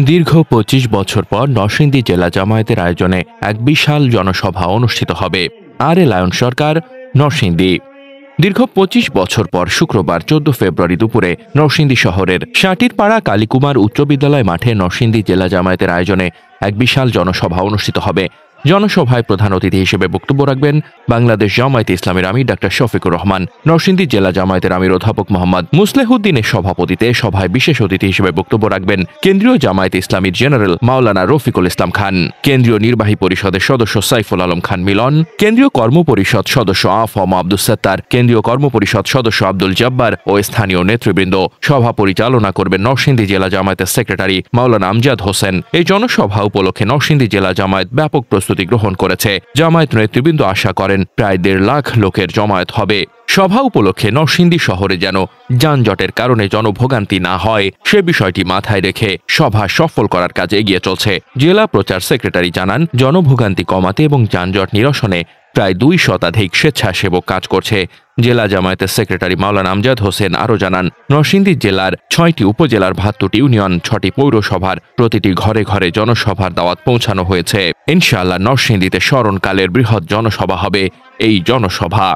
দীর্ঘ ২৫ বছর পর নরসিংদী জেলা জামায়াতের আয়োজনে এক বিশাল জনসভা অনুষ্ঠিত হবে। লায়ন সরকার, নরসিংদী। দীর্ঘ ২৫ বছর পর শুক্রবার ১৪ ফেব্রুয়ারি দুপুরে নরসিংদী শহরের সাটিরপাড়া কালীকুমার উচ্চ বিদ্যালয় মাঠে নরসিংদী জেলা জামায়াতের আয়োজনে এক বিশাল জনসভা অনুষ্ঠিত হবে। জনসভায় প্রধান অতিথি হিসেবে বক্তব্য রাখবেন বাংলাদেশ জামায়াতে ইসলামীর আমির ডাক্তার শফিকুর রহমান। নরসিংদী জেলা জামায়াতের আমির অধ্যাপক মোহাম্মদ মুসলেহুদ্দিনের সভাপতিত্বে সভায় বিশেষ অতিথি হিসেবে বক্তব্য রাখবেন কেন্দ্রীয় জামায়াতে ইসলামীর জেনারেল মাওলানা রফিকুল ইসলাম খান, কেন্দ্রীয় নির্বাহী পরিষদের সদস্য সাইফুল আলম খান মিলন, কেন্দ্রীয় কর্মপরিষদ সদস্য আফম আব্দুস সাত্তার, কেন্দ্রীয় কর্মপরিষদ সদস্য আব্দুল জব্বার ও স্থানীয় নেতৃবৃন্দ। সভা পরিচালনা করবেন নরসিংদী জেলা জামায়াতের সেক্রেটারি মাওলানা আমজাদ হোসেন। এই জনসভা উপলক্ষে নরসিংদী জেলা জামায়াত ব্যাপক প্রস্তুতি গ্রহণ করেছে। জামায়াত নেতৃবৃন্দ আশা করেন প্রায় ১.৫ লাখ লোকের জমায়েত হবে। সভা উপলক্ষে নরসিংদী শহরে যেন যানজটের কারণে জনভোগান্তি না হয় সে বিষয়টি মাথায় রেখে সভা সফল করার কাজে এগিয়ে চলছে। জেলা প্রচার সেক্রেটারি জানান, জনভোগান্তি কমাতে এবং যানজট নিরসনে প্রায় ২ শতাধিক স্বেচ্ছাসেবক কাজ করছে। জেলা জামায়াতের সেক্রেটারি মাওলানা আমজাদ হোসেন আরও জানান, নরসিংদী জেলার ৬টি উপজেলার ৭২টি ইউনিয়ন, ৬টি পৌরসভার প্রতিটি ঘরে ঘরে জনসভার দাওয়াত পৌঁছানো হয়েছে। ইনশাআল্লাহ নরসিংদীতে স্মরণকালের বৃহৎ জনসভা হবে এই জনসভা।